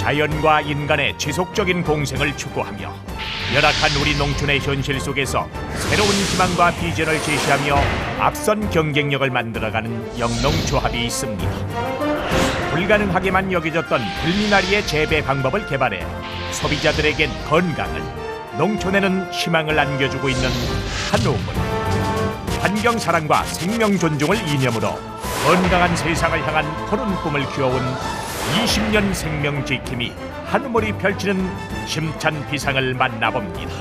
자연과 인간의 지속적인 공생을 추구하며 열악한 우리 농촌의 현실 속에서 새로운 희망과 비전을 제시하며 앞선 경쟁력을 만들어가는 영농조합이 있습니다. 불가능하게만 여겨졌던 불미나리의 재배 방법을 개발해 소비자들에겐 건강을, 농촌에는 희망을 안겨주고 있는 한우물. 환경 사랑과 생명 존중을 이념으로 건강한 세상을 향한 푸른 꿈을 키워온 20년 생명 지킴이 한우물이 펼치는 힘찬 비상을 만나봅니다.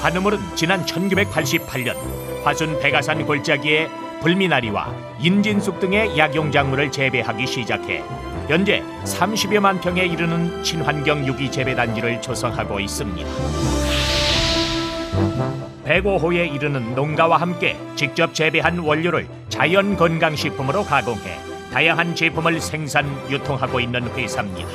한우물은 지난 1988년 화순 백아산 골짜기에 불미나리와 인진숙 등의 약용작물을 재배하기 시작해 현재 30여만 평에 이르는 친환경 유기 재배단지를 조성하고 있습니다. 105호에 이르는 농가와 함께 직접 재배한 원료를 자연 건강식품으로 가공해 다양한 제품을 생산, 유통하고 있는 회사입니다.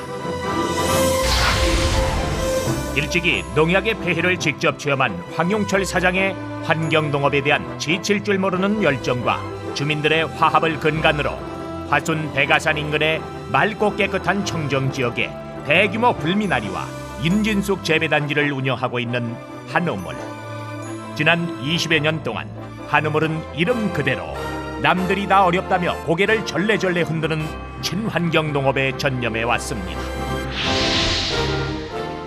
일찍이 농약의 폐해를 직접 체험한 황용철 사장의 환경농업에 대한 지칠 줄 모르는 열정과 주민들의 화합을 근간으로 화순 백아산 인근의 맑고 깨끗한 청정지역에 대규모 불미나리와 인진숙 재배단지를 운영하고 있는 한우물. 지난 20여 년 동안 한우물은 이름 그대로 남들이 다 어렵다며 고개를 절레절레 흔드는 친환경 농업에 전념해 왔습니다.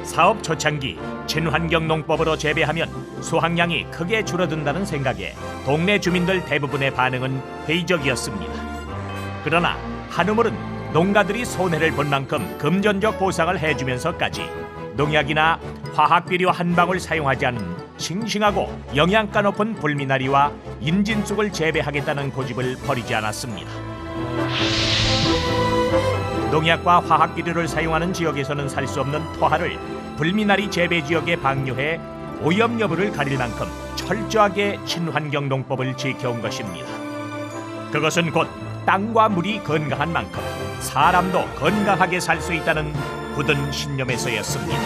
사업 초창기 친환경 농법으로 재배하면 수확량이 크게 줄어든다는 생각에 동네 주민들 대부분의 반응은 회의적이었습니다. 그러나 한우물은 농가들이 손해를 본 만큼 금전적 보상을 해주면서까지 농약이나 화학비료 한 방울 사용하지 않은 싱싱하고 영양가 높은 불미나리와 인진쑥을 재배하겠다는 고집을 버리지 않았습니다. 농약과 화학비료를 사용하는 지역에서는 살 수 없는 토화를 불미나리 재배 지역에 방류해 오염 여부를 가릴 만큼 철저하게 친환경 농법을 지켜온 것입니다. 그것은 곧 땅과 물이 건강한 만큼 사람도 건강하게 살 수 있다는 굳은 신념에서였습니다.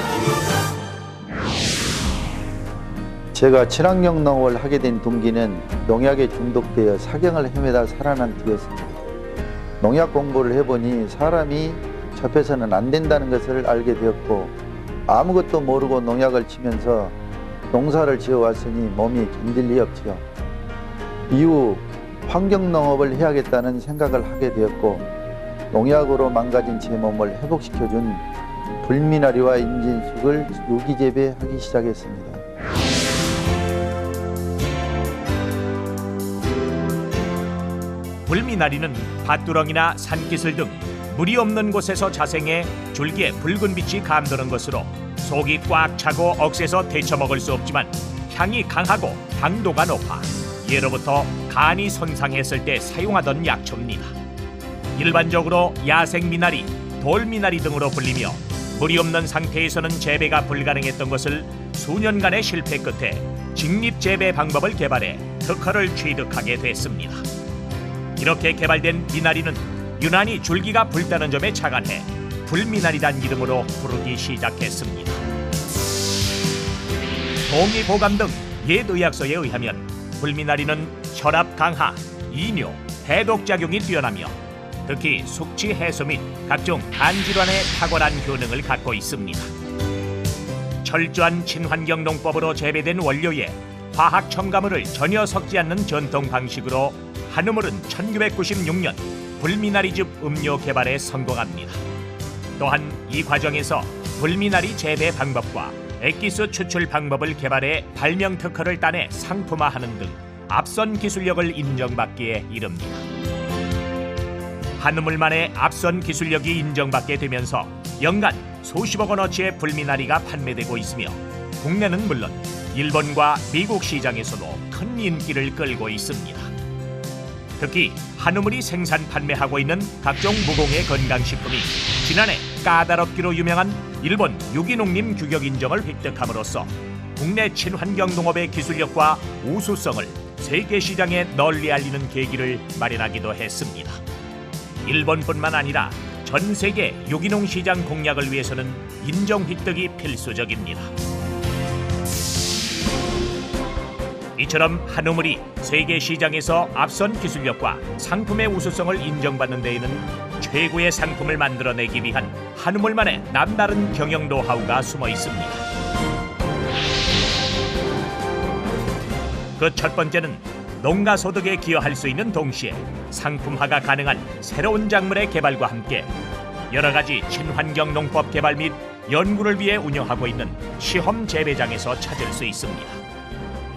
제가 친환경 농업을 하게 된 동기는 농약에 중독되어 사경을 헤매다 살아난 뒤였습니다. 농약 공부를 해보니 사람이 접해서는 안 된다는 것을 알게 되었고, 아무것도 모르고 농약을 치면서 농사를 지어왔으니 몸이 견딜 리 없지요. 이후 환경농업을 해야겠다는 생각을 하게 되었고, 농약으로 망가진 제 몸을 회복시켜준 불미나리와 인진숙을 유기재배하기 시작했습니다. 불미나리는 밭두렁이나 산기슭 등 물이 없는 곳에서 자생해 줄기에 붉은 빛이 감도는 것으로 속이 꽉 차고 억세서 데쳐 먹을 수 없지만 향이 강하고 당도가 높아 예로부터 간이 손상했을 때 사용하던 약초입니다. 일반적으로 야생미나리, 돌미나리 등으로 불리며 물이 없는 상태에서는 재배가 불가능했던 것을 수년간의 실패 끝에 직립재배 방법을 개발해 특허를 취득하게 됐습니다. 이렇게 개발된 미나리는 유난히 줄기가 붉다는 점에 착안해 불미나리란 이름으로 부르기 시작했습니다. 동의보감 등 옛 의학서에 의하면 불미나리는 혈압 강화, 이뇨, 해독작용이 뛰어나며 특히 숙취 해소 및 각종 간질환에 탁월한 효능을 갖고 있습니다. 철저한 친환경 농법으로 재배된 원료에 화학 첨가물을 전혀 섞지 않는 전통 방식으로 한우물은 1996년 불미나리즙 음료 개발에 성공합니다. 또한 이 과정에서 불미나리 재배 방법과 액기스 추출 방법을 개발해 발명 특허를 따내 상품화하는 등 앞선 기술력을 인정받기에 이릅니다. 한우물만의 앞선 기술력이 인정받게 되면서 연간 수십억 원어치의 불미나리가 판매되고 있으며 국내는 물론 일본과 미국 시장에서도 큰 인기를 끌고 있습니다. 특히 한우물이 생산 판매하고 있는 각종 무공해 건강식품이 지난해 까다롭기로 유명한 일본 유기농림 규격 인정을 획득함으로써 국내 친환경 농업의 기술력과 우수성을 세계 시장에 널리 알리는 계기를 마련하기도 했습니다. 일본뿐만 아니라 전 세계 유기농 시장 공략을 위해서는 인정 획득이 필수적입니다. 이처럼 한우물이 세계 시장에서 앞선 기술력과 상품의 우수성을 인정받는 데에는 최고의 상품을 만들어내기 위한 한우물만의 남다른 경영 노하우가 숨어 있습니다. 그 첫 번째는 농가 소득에 기여할 수 있는 동시에 상품화가 가능한 새로운 작물의 개발과 함께 여러 가지 친환경 농법 개발 및 연구를 위해 운영하고 있는 시험 재배장에서 찾을 수 있습니다.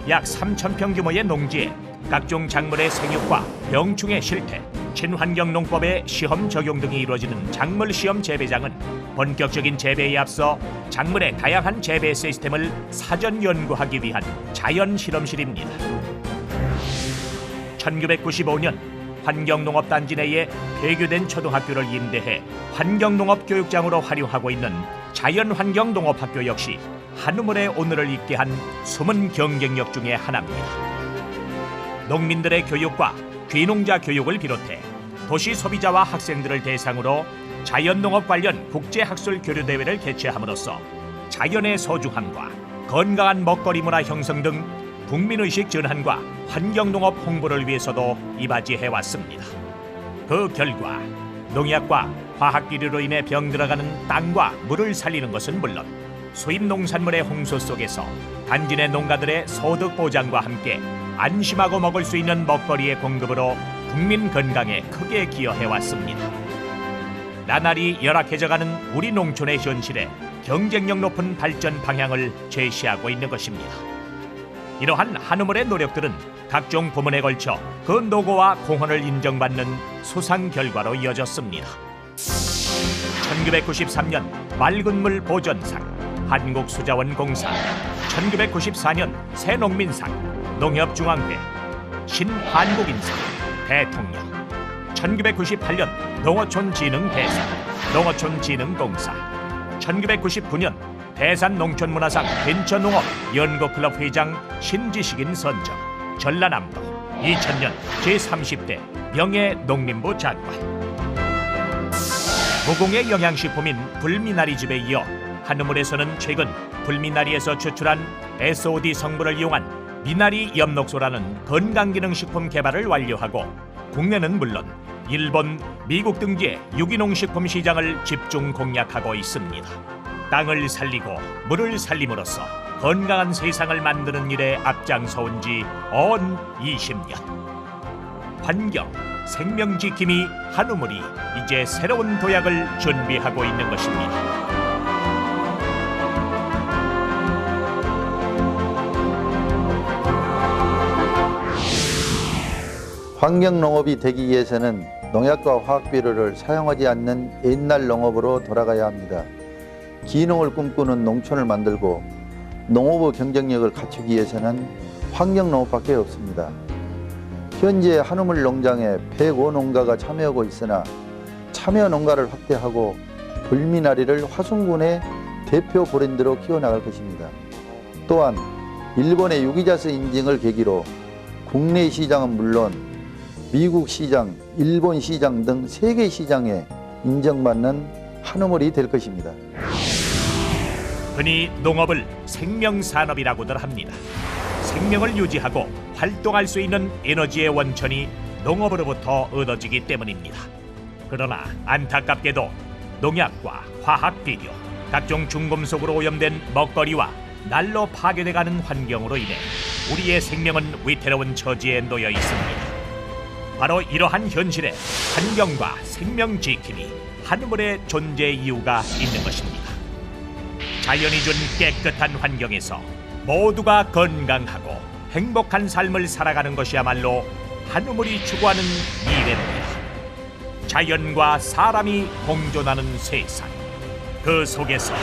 약 3,000평 규모의 농지에 각종 작물의 생육과 병충해 실태, 친환경 농법의 시험 적용 등이 이루어지는 작물 시험 재배장은 본격적인 재배에 앞서 작물의 다양한 재배 시스템을 사전 연구하기 위한 자연 실험실입니다. 1995년 환경농업단지 내에 폐교된 초등학교를 임대해 환경농업교육장으로 활용하고 있는 자연환경농업학교 역시 한우물의 오늘을 잇게 한 숨은 경쟁력 중에 하나입니다. 농민들의 교육과 귀농자 교육을 비롯해 도시 소비자와 학생들을 대상으로 자연농업 관련 국제학술 교류대회를 개최함으로써 자연의 소중함과 건강한 먹거리 문화 형성 등 국민의식 전환과 환경농업 홍보를 위해서도 이바지해왔습니다. 그 결과 농약과 화학비료로 인해 병들어가는 땅과 물을 살리는 것은 물론 수입 농산물의 홍수 속에서 단지 내 농가들의 소득 보장과 함께 안심하고 먹을 수 있는 먹거리의 공급으로 국민 건강에 크게 기여해왔습니다. 나날이 열악해져가는 우리 농촌의 현실에 경쟁력 높은 발전 방향을 제시하고 있는 것입니다. 이러한 한우물의 노력들은 각종 부문에 걸쳐 그 노고와 공헌을 인정받는 수상 결과로 이어졌습니다. 1993년 맑은물 보전상, 한국수자원공사, 1994년 새농민상, 농협중앙회, 신한국인상, 대통령, 1998년 농어촌진흥대상, 농어촌진흥공사, 1999년 대산농촌문화상 벤처농업 연구클럽 회장 신지식인 선정, 전라남도, 2000년 제30대 명예농림부 장관. 무공의 영양식품인 불미나리즙에 이어 한우물에서는 최근 불미나리에서 추출한 SOD 성분을 이용한 미나리 엽록소라는 건강기능식품 개발을 완료하고 국내는 물론 일본, 미국 등지의 유기농식품 시장을 집중 공략하고 있습니다. 땅을 살리고 물을 살림으로써 건강한 세상을 만드는 일에 앞장서온 지 언 20년. 환경, 생명 지킴이 한우물이 이제 새로운 도약을 준비하고 있는 것입니다. 환경농업이 되기 위해서는 농약과 화학비료를 사용하지 않는 옛날 농업으로 돌아가야 합니다. 기농을 꿈꾸는 농촌을 만들고 농업의 경쟁력을 갖추기 위해서는 환경농업밖에 없습니다. 현재 한우물 농장에 105농가가 참여하고 있으나 참여 농가를 확대하고 불미나리를 화순군의 대표 브랜드로 키워나갈 것입니다. 또한 일본의 유기자스 인증을 계기로 국내 시장은 물론 미국 시장, 일본 시장 등 세계 시장에 인정받는 한우물이 될 것입니다. 흔히 농업을 생명산업이라고들 합니다. 생명을 유지하고 활동할 수 있는 에너지의 원천이 농업으로부터 얻어지기 때문입니다. 그러나 안타깝게도 농약과 화학비료, 각종 중금속으로 오염된 먹거리와 날로 파괴돼가는 환경으로 인해 우리의 생명은 위태로운 처지에 놓여 있습니다. 바로 이러한 현실에 환경과 생명 지킴이 한우물의 존재 이유가 있는 것입니다. 자연이 준 깨끗한 환경에서 모두가 건강하고 행복한 삶을 살아가는 것이야말로 한우물이 추구하는 미래입니다. 자연과 사람이 공존하는 세상, 그 속에서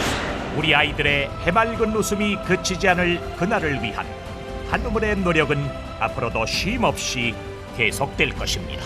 우리 아이들의 해맑은 웃음이 그치지 않을 그날을 위한 한우물의 노력은 앞으로도 쉼없이 계속될 것입니다.